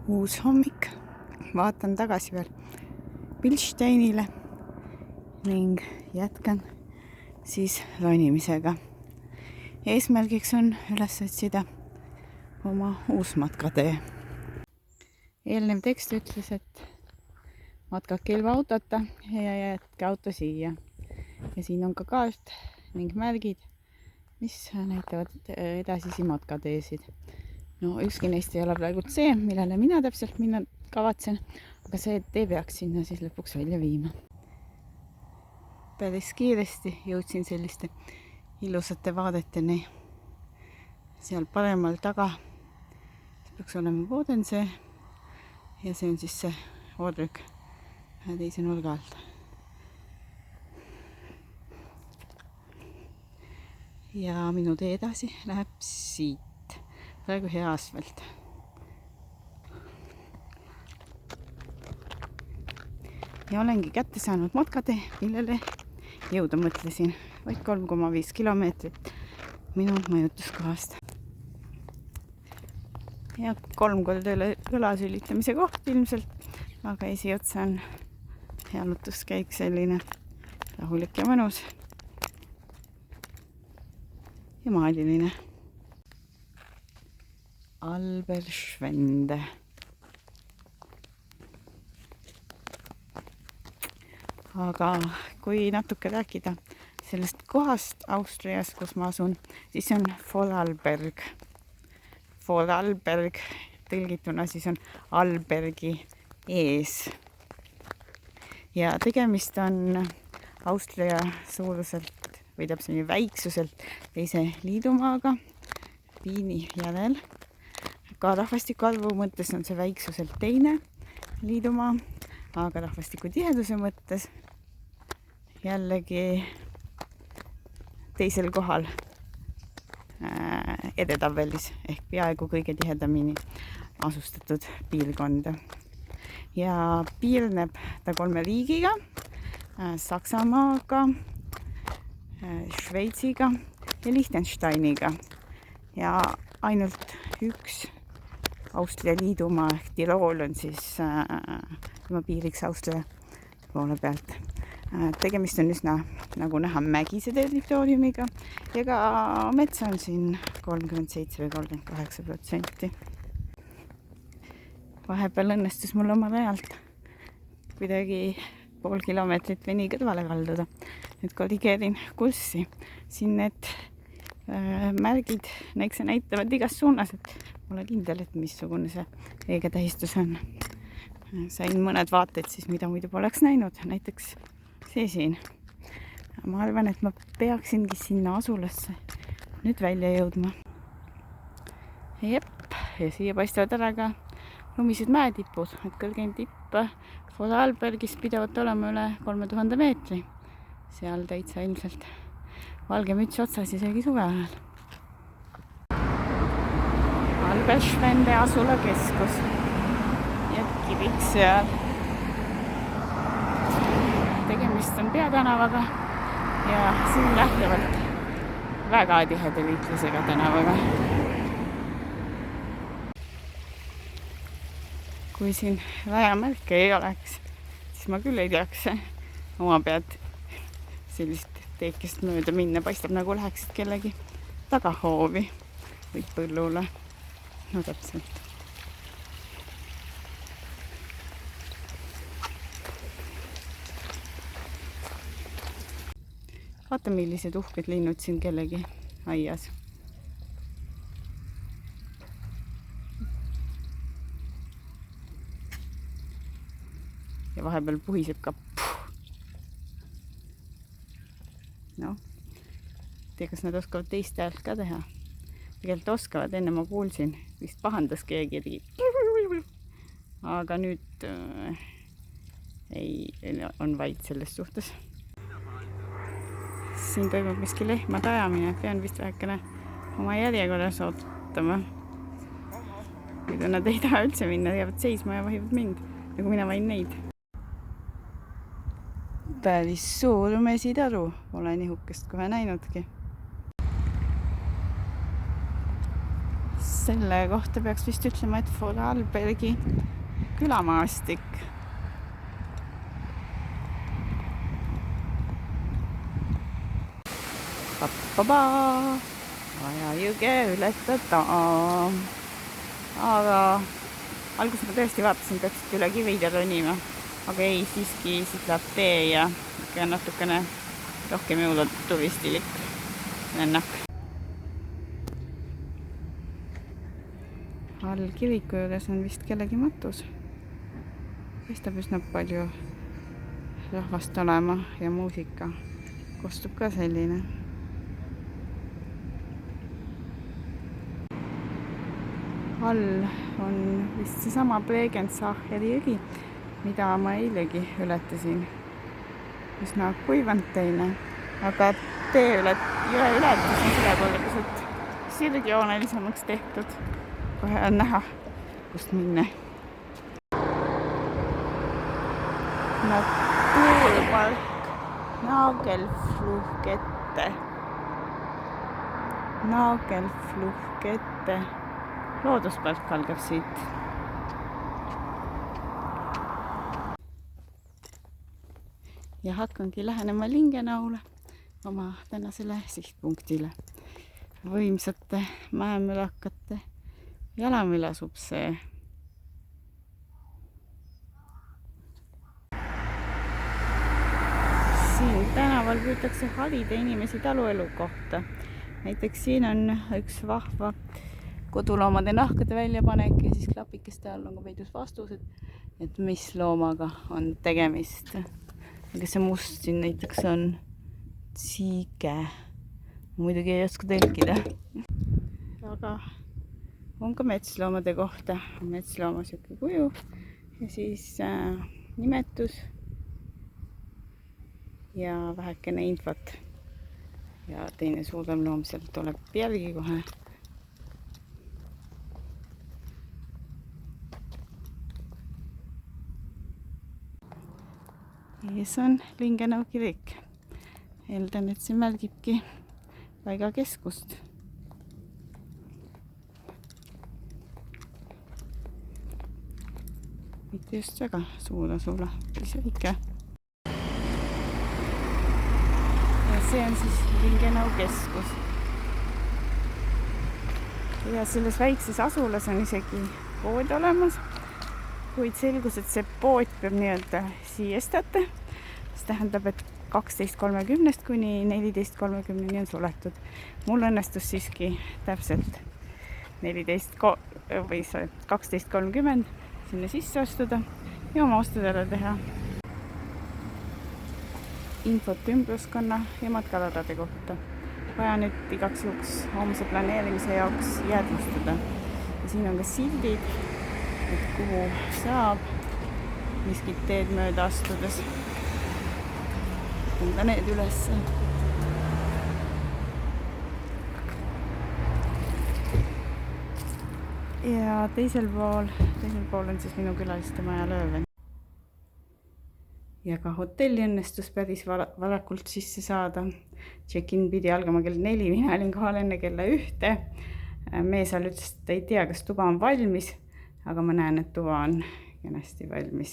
Uus hommik, vaatan tagasi veel Bilsteinile ning jätkan siis ronimisega. Eesmärgiks on üles otsida oma uus matkatee. Eelnev tekst ütles, et matkake ilma autota ja jätke auto siia. Ja siin on ka kaart ning märgid, mis näitavad edasisi matkateesid. No ükski neist ei ole praegu see, millele mina täpselt minna kavatsen, aga see tee peaks sinna siis lõpuks välja viima. Päris kiiresti jõudsin selliste ilusate vaadeteni. Seal paremal taga peaks olema Bodensee ja see on siis see Orrük teise nurga alt. Ja minu tee edasi läheb siit. Praegu hea asfalt. Ja olengi kätte saanud matkatee, millele jõuda mõtlesin. Vaid 3,5 kilomeetrit minu majutuskohast. Ja 3 korda õlasülitamise koht ilmselt, aga esiotsa on jalutuskäik selline rahulik ja mõnus ja maaliline. Alberschwende. Aga kui natuke rääkida sellest kohast Austrias, kus ma asun, siis on Vorarlberg. Vorarlberg tõlgituna siis on Albergi ees. Ja tegemist on Austria suuruselt või täpselt väiksuselt teise liidumaaga Viini järel. Ka rahvastiku arvu mõttes on see väiksuselt teine liidumaa, aga rahvastiku tiheduse mõttes jällegi teisel kohal edetabelis ehk peaaegu kõige tihedamini asustatud piirkonda. Ja piirneb ta 3 riigiga, Saksamaaga, Šveitsiga ja Liechtensteiniga. Ja ainult üks Austria liidumaa ehk Tirool on siis tema piiriks Austria poole pealt. Tegemist on üsna, nagu näha, mägise territooriumiga ja ka metsa on siin 37 või 38%. Vahepeal õnnestus mul oma rajalt kuidagi pool kilomeetrit veni kõrvale kalduda. Nüüd korrigeerin kurssi. Siin need märgid näitavad igas suunas, et pole kindel, et missugune see õige tähistus on. Sain mõned vaated siis, mida muidu poleks näinud, näiteks see siin. Ma arvan, et ma peaksingi sinna asulasse nüüd välja jõudma. Jep, ja siia paistavad ära ka lumised mäetipud, et kõrgeim tipp Vorarlbergis pidavat olema üle 3000 meetri. Seal täitsa ilmselt valge müts otsas isegi suve ajal. Alberschwende asula keskus ja kirik seal. Tegemist on peatänavaga ja siin lähtuvalt väga tiheda liiklusega tänavaga. Kui siin rajamärke ei oleks, siis ma küll ei teaks oma pead sellist teekest mööda minna. Paistab nagu läheksid kellegi tagahoovi või põllule. No täpselt. Vaata, millised uhked linnud siin kellegi aias. Ja vahepeal puhiseb ka. No, tea, kas nad oskavad teist häält ka teha. Tegelikult oskavad, enne ma kuulsin, vist pahandas keegi. Aga nüüd on vaid selles suhtes. Siin toimub miski lehmade ajamine. Pean vist vähekene oma järjekorras ootama. Kui nad ei taha üldse minna, jäävad seisma ja vahivad mind, nagu mina vain neid. Päris suur mesitaru, pole nihukest kohe näinudki. selle kohta peaks vist ütlema, et Vorarlbergi külamaastik. Vaja jõge ületada. Aga alguses ma tõesti vaatasin, peaksid üle kivide ronima. Aga ei, siiski siit läheb tee ja natukene rohkem jõuda turistilik lennak. All kiriku juures on vist kellegi matus. Paistab üsna palju rahvast olema ja muusika kostub ka selline. All on vist seesama Bregenzacheri jõgi, mida ma eilegi ületasin. Üsna kuivanud teine, aga jõe ületus on selle poole pisut sirgjoonelisemaks tehtud. Kohe on näha, kust minna. Naturpark Nagelfluhkette. Looduspark algab siit. Ja hakkangi lähenema Lingenaule, oma tänasele sihtpunktile. Võimsate mäemülakate jalamil asub see. Siin tänaval püütakse harida inimesi taluelu kohta. Näiteks siin on üks vahva koduloomade nahkade väljapanek ja siis klapikeste all on ka peidus vastused, et mis loomaga on tegemist. Aga see must siin näiteks on siige. Muidugi ei oska tõlkida. Aga on ka metsloomade kohta. Metslooma siuke kuju ja siis nimetus ja vähekene infot. Ja teine suurem loom sealt tuleb järgi kohe. Ees on Lingenau kirik. Eeldan, et see märgibki paiga keskust. Mitte just väga suur asula, päris väike. Ja see on siis Lingenau keskus. Ja selles väikses asulas on isegi pood olemas. Kuid selgus, et see pood peab nii-öelda siestate. See tähendab, et 12.30 kuni 14.30 on suletud. Mul õnnestus siiski täpselt 12.30 sinna sisse astuda ja oma ostud ära teha. Infot ümbruskonna ja matkaladade kohta. Vaja nüüd igaks juhuks homse planeerimise jaoks jäädvustada. Ja siin on ka sildid, et kuhu saab miskit teed mööda astudes. Võtan need üles. Ja teisel pool on siis minu külaliste maja Lööven. Ja ka hotelli õnnestus päris varakult sisse saada. Check-in pidi algama kell 4, mina olin kohal enne kella 1. Mees seal ütles, et ei tea, kas tuba on valmis, aga ma näen, et tuba on kenasti valmis.